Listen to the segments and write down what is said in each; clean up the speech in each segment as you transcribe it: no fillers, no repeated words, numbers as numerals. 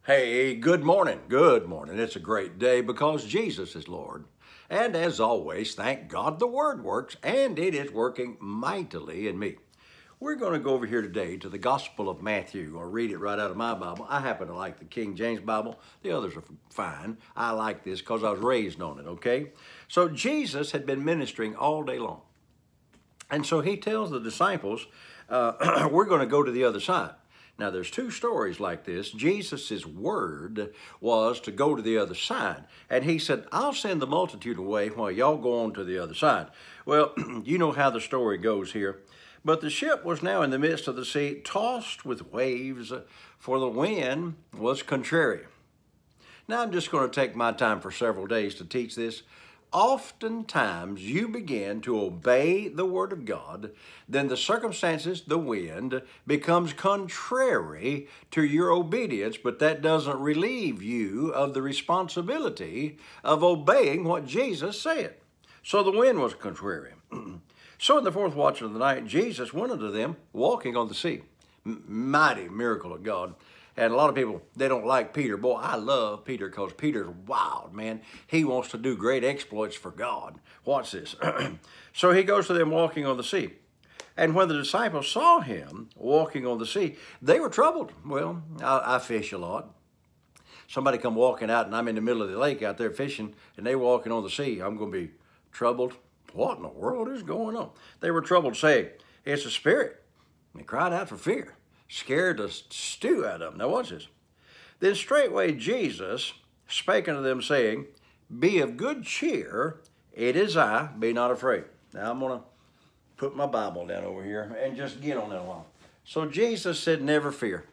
Hey, good morning. Good morning. It's a great day because Jesus is Lord. And as always, thank God the Word works, and it is working mightily in me. We're going to go over here today to the Gospel of Matthew. I'll read it right out of my Bible. I happen to like the King James Bible. The others are fine. I like this because I was raised on it, okay? So Jesus had been ministering all day long. And so he tells the disciples, we're going to go to the other side. Now, there's two stories like this. Jesus' word was to go to the other side. And he said, I'll send the multitude away while y'all go on to the other side. Well, you know how the story goes here. But the ship was now in the midst of the sea, tossed with waves, for the wind was contrary. Now, I'm just going to take my time for several days to teach this. Oftentimes you begin to obey the Word of God, then the circumstances, the wind, becomes contrary to your obedience, but that doesn't relieve you of the responsibility of obeying what Jesus said. So the wind was contrary. So in the fourth watch of the night, Jesus went unto them walking on the sea. Mighty miracle of God. And a lot of people, they don't like Peter. Boy, I love Peter because Peter's wild, man. He wants to do great exploits for God. Watch this. So he goes to them walking on the sea. And when the disciples saw him walking on the sea, they were troubled. Well, I fish a lot. Somebody come walking out and I'm in the middle of the lake out there fishing and they walking on the sea. I'm going to be troubled. What in the world is going on? They were troubled, saying, it's a spirit. And they cried out for fear. Scared the stew out of them. Now watch this. Then straightway Jesus spake unto them, saying, be of good cheer, it is I, be not afraid. Now I'm going to put my Bible down over here and just get on that along. So Jesus said, never fear.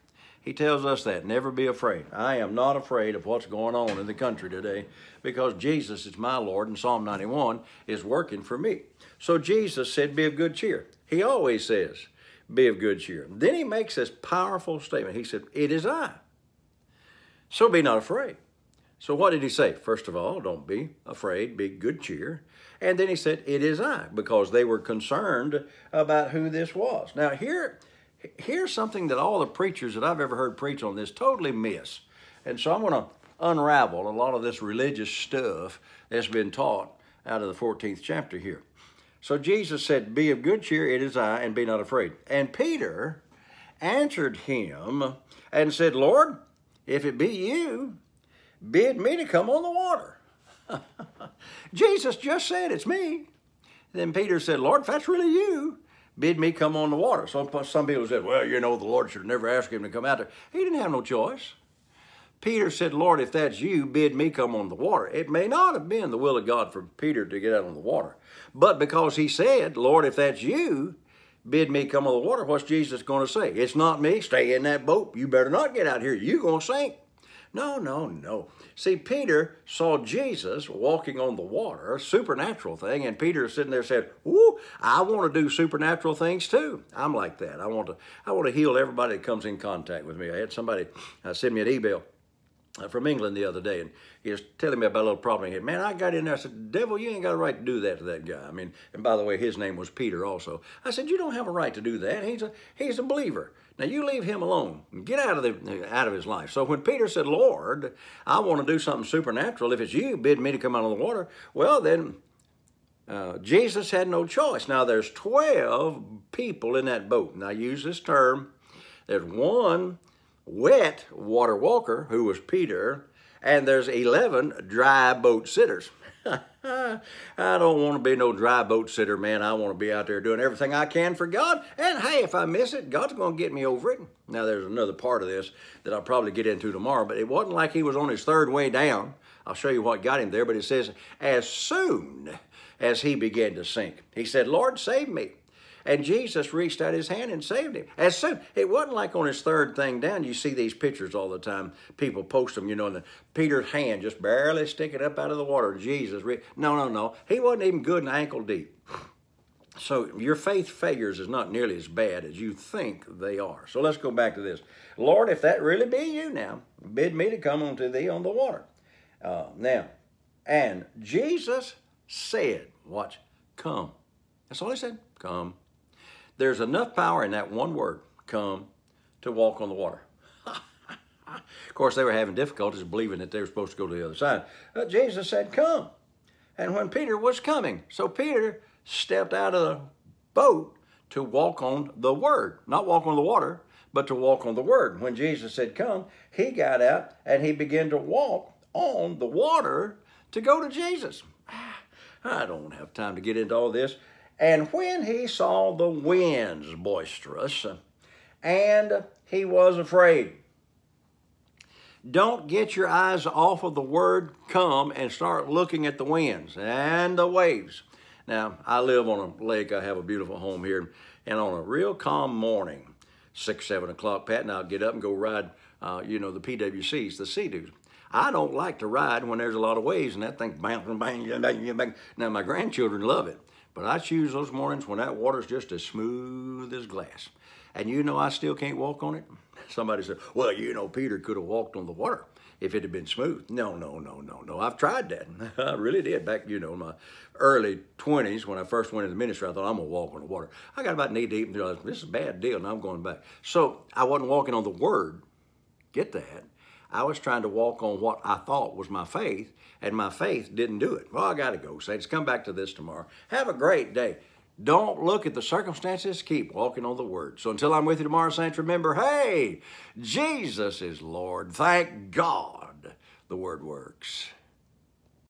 He tells us that, never be afraid. I am not afraid of what's going on in the country today because Jesus is my Lord and Psalm 91 is working for me. So Jesus said, be of good cheer. He always says, be of good cheer. Then he makes this powerful statement. He said, it is I. So be not afraid. So what did he say? First of all, don't be afraid, be good cheer. And then he said, it is I, because they were concerned about who this was. Now here's something that all the preachers that I've ever heard preach on this totally miss. And so I'm going to unravel a lot of this religious stuff that's been taught out of the 14th chapter here. So Jesus said, be of good cheer, it is I, and be not afraid. And Peter answered him and said, Lord, if it be you, bid me to come on the water. Jesus just said, it's me. Then Peter said, Lord, if that's really you, bid me come on the water. So some people said, well, you know, the Lord should have never asked him to come out there. He didn't have no choice. Peter said, Lord, if that's you, bid me come on the water. It may not have been the will of God for Peter to get out on the water. But because he said, Lord, if that's you, bid me come on the water, what's Jesus going to say? It's not me. Stay in that boat. You better not get out here. You're going to sink. No, no, no. See, Peter saw Jesus walking on the water, a supernatural thing, and Peter sitting there said, "Ooh, I want to do supernatural things too." I'm like that. I want to heal everybody that comes in contact with me. I had somebody send me an email from England the other day, and he was telling me about a little problem he had. Man, I got in there, I said, devil, you ain't got a right to do that to that guy. I mean, and by the way, his name was Peter also. I said, you don't have a right to do that. He's a believer. Now you leave him alone and get out of his life. So when Peter said, Lord, I want to do something supernatural. If it's you, bid me to come out of the water. Well, then Jesus had no choice. Now there's 12 people in that boat. And I use this term. There's one wet water walker, who was Peter, and there's 11 dry boat sitters. I don't want to be no dry boat sitter, man. I want to be out there doing everything I can for God. And hey, if I miss it, God's going to get me over it. Now, there's another part of this that I'll probably get into tomorrow, but it wasn't like he was on his third way down. I'll show you what got him there, but it says, as soon as he began to sink, he said, Lord, save me. And Jesus reached out his hand and saved him. As soon, it wasn't like on his third thing down. You see these pictures all the time. People post them, you know, and Peter's hand just barely sticking up out of the water. Jesus, no. He wasn't even good and ankle deep. So your faith failures is not nearly as bad as you think they are. So let's go back to this. Lord, if that really be you now, bid me to come unto thee on the water. Now, and Jesus said, watch, come. That's all he said, come. There's enough power in that one word, come, to walk on the water. Of course, they were having difficulties believing that they were supposed to go to the other side. Jesus said, come. And when Peter was coming, so Peter stepped out of the boat to walk on the Word. Not walk on the water, but to walk on the Word. When Jesus said, come, he got out and he began to walk on the water to go to Jesus. I don't have time to get into all this. And when he saw the winds boisterous, and he was afraid. Don't get your eyes off of the word come and start looking at the winds and the waves. Now, I live on a lake. I have a beautiful home here. And on a real calm morning, 6, 7 o'clock, Pat and I'll get up and go ride, the PWCs, the Sea-Doos. I don't like to ride when there's a lot of waves and that thing bang, bang, bang, bang. Now, my grandchildren love it. But I choose those mornings when that water's just as smooth as glass. And I still can't walk on it. Somebody said, well, Peter could have walked on the water if it had been smooth. No. I've tried that. I really did back, in my early 20s when I first went into the ministry. I thought, I'm going to walk on the water. I got about knee deep and realized, this is a bad deal, and I'm going back. So I wasn't walking on the Word. Get that. I was trying to walk on what I thought was my faith, and my faith didn't do it. Well, I got to go, saints. Come back to this tomorrow. Have a great day. Don't look at the circumstances. Keep walking on the Word. So until I'm with you tomorrow, saints, remember, hey, Jesus is Lord. Thank God the Word works.